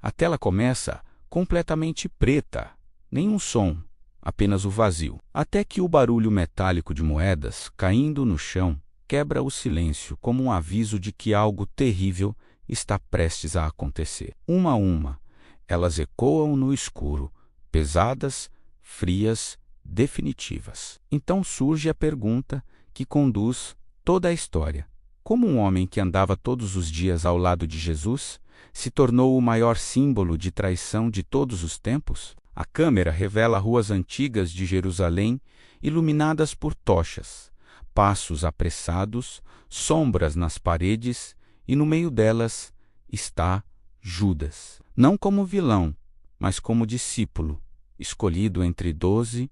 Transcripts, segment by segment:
A tela começa completamente preta, nenhum som, apenas o vazio, até que o barulho metálico de moedas caindo no chão quebra o silêncio como um aviso de que algo terrível está prestes a acontecer. Uma a uma, elas ecoam no escuro, pesadas, frias, definitivas. Então surge a pergunta que conduz toda a história. Como um homem que andava todos os dias ao lado de Jesus se tornou o maior símbolo de traição de todos os tempos? A câmera revela ruas antigas de Jerusalém iluminadas por tochas, passos apressados, sombras nas paredes e no meio delas está Judas. Não como vilão, mas como discípulo, escolhido entre 12,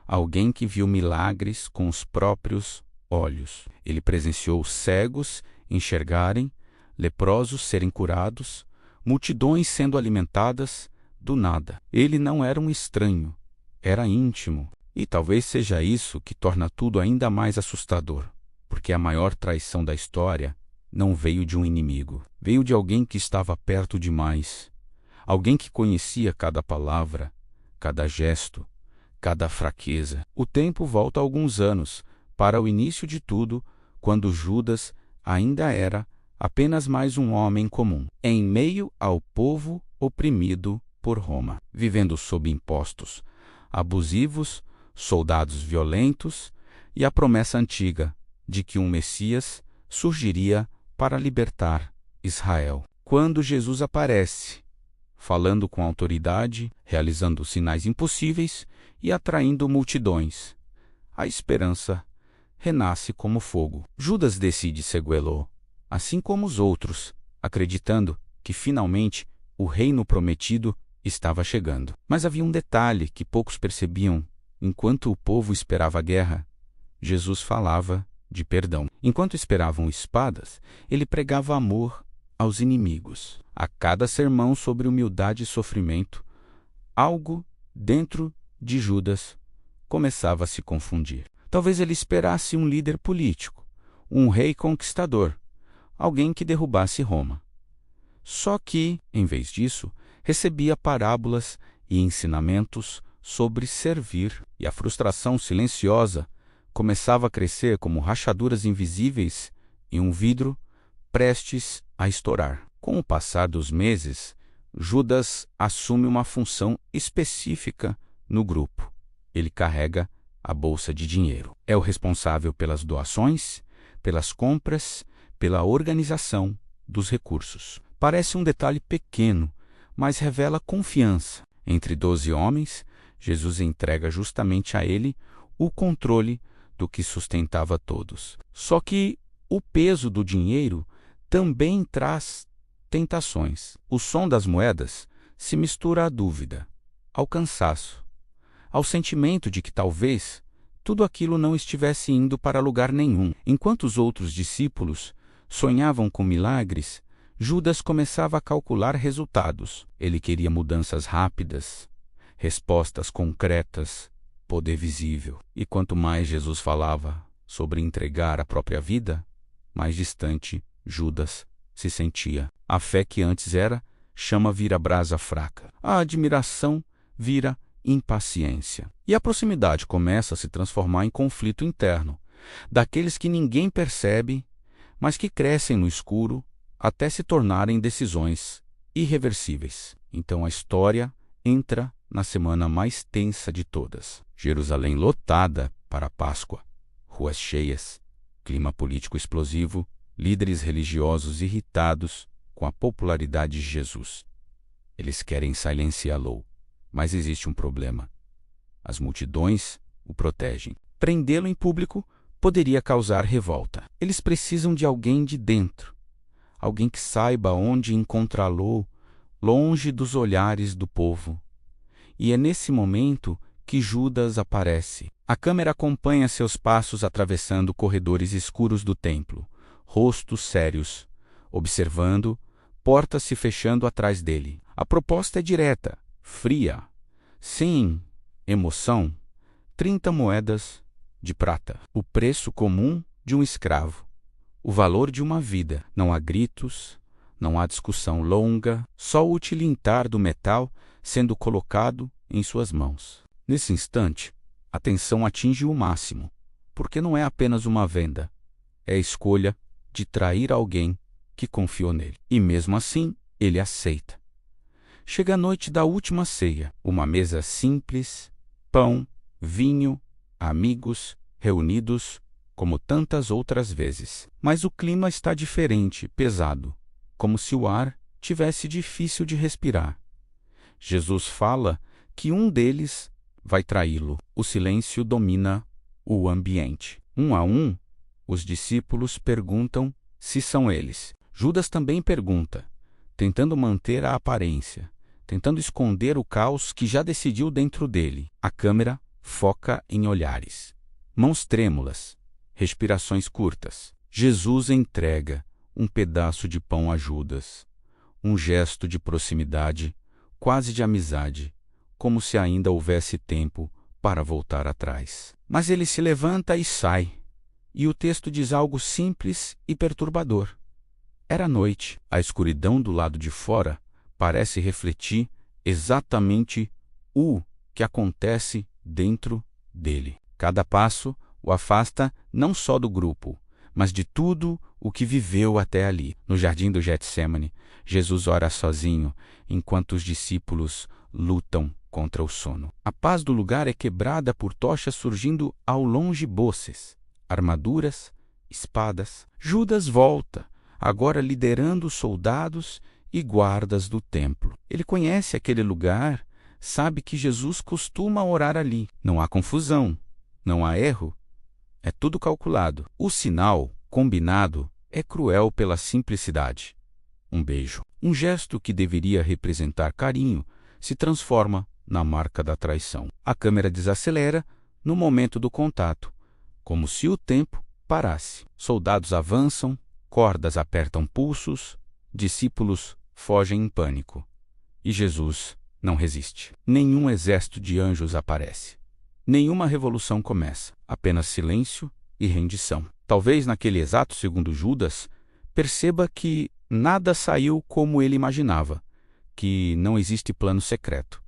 alguém que viu milagres com os próprios olhos. Ele presenciou cegos enxergarem, leprosos serem curados, multidões sendo alimentadas do nada. Ele não era um estranho, era íntimo. E talvez seja isso que torna tudo ainda mais assustador, porque a maior traição da história não veio de um inimigo, veio de alguém que estava perto demais, alguém que conhecia cada palavra, cada gesto, cada fraqueza. O tempo volta alguns anos para o início de tudo, quando Judas ainda era apenas mais um homem comum, em meio ao povo oprimido por Roma, vivendo sob impostos abusivos, soldados violentos e a promessa antiga de que um Messias surgiria para libertar Israel. Quando Jesus aparece, falando com autoridade, realizando sinais impossíveis e atraindo multidões, a esperança renasce como fogo. Judas decide segui-lo, assim como os outros, acreditando que finalmente o reino prometido estava chegando. Mas havia um detalhe que poucos percebiam. Enquanto o povo esperava a guerra, Jesus falava de perdão. Enquanto esperavam espadas, ele pregava amor aos inimigos. A cada sermão sobre humildade e sofrimento, algo dentro de Judas começava a se confundir. Talvez ele esperasse um líder político, um rei conquistador, alguém que derrubasse Roma. Só que, em vez disso, recebia parábolas e ensinamentos sobre servir, e a frustração silenciosa começava a crescer como rachaduras invisíveis em um vidro prestes a estourar. Com o passar dos meses, Judas assume uma função específica no grupo. Ele carrega a bolsa de dinheiro. É o responsável pelas doações, pelas compras, pela organização dos recursos. Parece um detalhe pequeno, mas revela confiança. Entre 12 homens, Jesus entrega justamente a ele o controle do que sustentava todos. Só que o peso do dinheiro também traz tentações. O som das moedas se mistura à dúvida, ao cansaço, ao sentimento de que talvez tudo aquilo não estivesse indo para lugar nenhum. Enquanto os outros discípulos sonhavam com milagres, Judas começava a calcular resultados. Ele queria mudanças rápidas, respostas concretas, poder visível. E quanto mais Jesus falava sobre entregar a própria vida, mais distante Judas se sentia. A fé que antes era chama vira brasa fraca. A admiração vira impaciência. E a proximidade começa a se transformar em conflito interno, daqueles que ninguém percebe, mas que crescem no escuro até se tornarem decisões irreversíveis. Então a história entra na semana mais tensa de todas. Jerusalém lotada para a Páscoa, ruas cheias, clima político explosivo, líderes religiosos irritados com a popularidade de Jesus. Eles querem silenciá-lo, mas existe um problema. As multidões o protegem. Prendê-lo em público poderia causar revolta. Eles precisam de alguém de dentro, alguém que saiba onde encontrá-lo, longe dos olhares do povo. E é nesse momento que Judas aparece. A câmera acompanha seus passos atravessando corredores escuros do templo, rostos sérios, observando, portas se fechando atrás dele. A proposta é direta, fria, sem emoção: 30 moedas de prata, o preço comum de um escravo, o valor de uma vida. Não há gritos, Não há discussão longa, só o tilintar do metal sendo colocado em suas mãos. Nesse instante, a tensão atinge o máximo, porque não é apenas uma venda, é a escolha de trair alguém que confiou nele. E mesmo assim, ele aceita. Chega a noite da última ceia, uma mesa simples, pão, vinho, amigos, reunidos, como tantas outras vezes. Mas o clima está diferente, pesado, como se o ar tivesse difícil de respirar. Jesus fala que um deles vai traí-lo. O silêncio domina o ambiente. Um a um, os discípulos perguntam se são eles. Judas também pergunta, tentando manter a aparência, tentando esconder o caos que já decidiu dentro dele. A câmera foca em olhares, mãos trêmulas, respirações curtas. Jesus entrega um pedaço de pão a Judas, um gesto de proximidade, quase de amizade, como se ainda houvesse tempo para voltar atrás. Mas ele se levanta e sai, e o texto diz algo simples e perturbador. Era noite. A escuridão do lado de fora parece refletir exatamente o que acontece dentro dele. Cada passo o afasta não só do grupo, mas de tudo o que viveu até ali. No jardim do Getsêmani, Jesus ora sozinho, enquanto os discípulos lutam contra o sono. A paz do lugar é quebrada por tochas surgindo ao longe, boces, armaduras, espadas. Judas volta, agora liderando os soldados e guardas do templo. Ele conhece aquele lugar, sabe que Jesus costuma orar ali. Não há confusão, não há erro. É tudo calculado. O sinal, combinado, é cruel pela simplicidade. Um beijo. Um gesto que deveria representar carinho se transforma na marca da traição. A câmera desacelera no momento do contato, como se o tempo parasse. Soldados avançam, cordas apertam pulsos, discípulos fogem em pânico. E Jesus não resiste. Nenhum exército de anjos aparece. Nenhuma revolução começa, apenas silêncio e rendição. Talvez naquele exato segundo Judas perceba que nada saiu como ele imaginava, que não existe plano secreto,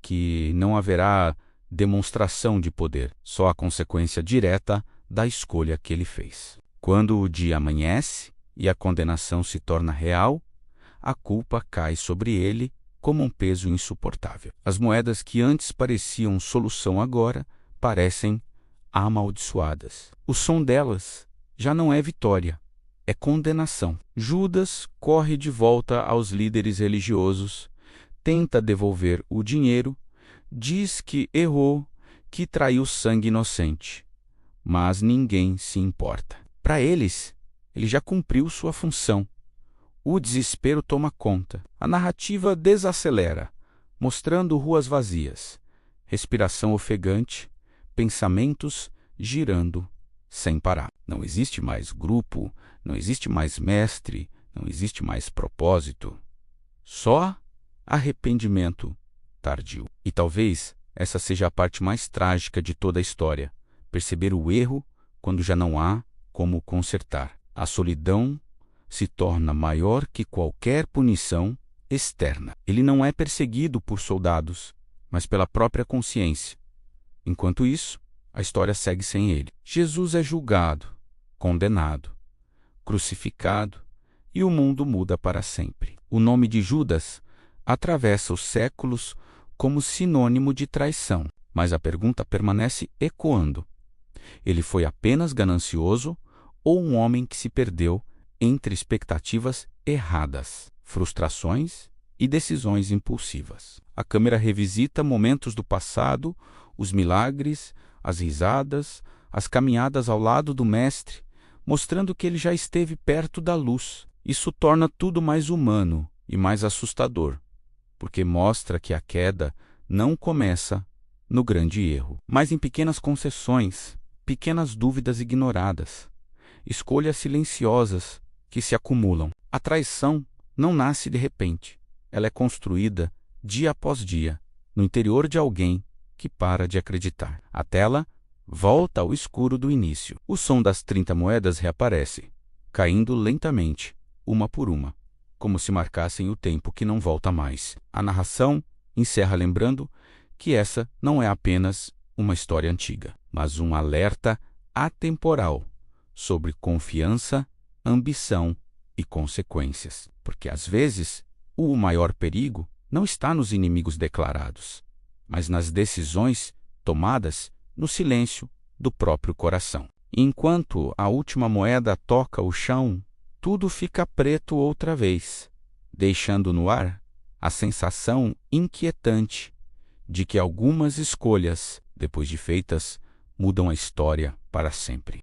que não haverá demonstração de poder, só a consequência direta da escolha que ele fez. Quando o dia amanhece e a condenação se torna real, a culpa cai sobre ele como um peso insuportável. As moedas que antes pareciam solução agora parecem amaldiçoadas. O som delas já não é vitória, é condenação. Judas corre de volta aos líderes religiosos, tenta devolver o dinheiro, diz que errou, que traiu sangue inocente. Mas ninguém se importa. Para eles, ele já cumpriu sua função. O desespero toma conta. A narrativa desacelera, mostrando ruas vazias, respiração ofegante, pensamentos girando sem parar. Não existe mais grupo, não existe mais mestre, não existe mais propósito. Só arrependimento tardio. E talvez essa seja a parte mais trágica de toda a história. Perceber o erro quando já não há como consertar. A solidão se torna maior que qualquer punição externa. Ele não é perseguido por soldados, mas pela própria consciência. Enquanto isso, a história segue sem ele. Jesus é julgado, condenado, crucificado, e o mundo muda para sempre. O nome de Judas atravessa os séculos como sinônimo de traição, mas a pergunta permanece ecoando. Ele foi apenas ganancioso ou um homem que se perdeu entre expectativas erradas, frustrações e decisões impulsivas? A câmera revisita momentos do passado, os milagres, as risadas, as caminhadas ao lado do Mestre, mostrando que ele já esteve perto da luz. Isso torna tudo mais humano e mais assustador, porque mostra que a queda não começa no grande erro, mas em pequenas concessões, pequenas dúvidas ignoradas, escolhas silenciosas que se acumulam. A traição não nasce de repente. Ela é construída dia após dia, no interior de alguém que para de acreditar. A tela volta ao escuro do início. O som das 30 moedas reaparece, caindo lentamente, uma por uma. como se marcassem o tempo que não volta mais. A narração encerra lembrando que essa não é apenas uma história antiga, mas um alerta atemporal sobre confiança, ambição e consequências. Porque às vezes o maior perigo não está nos inimigos declarados, mas nas decisões tomadas no silêncio do próprio coração. Enquanto a última moeda toca o chão, tudo fica preto outra vez, deixando no ar a sensação inquietante de que algumas escolhas, depois de feitas, mudam a história para sempre.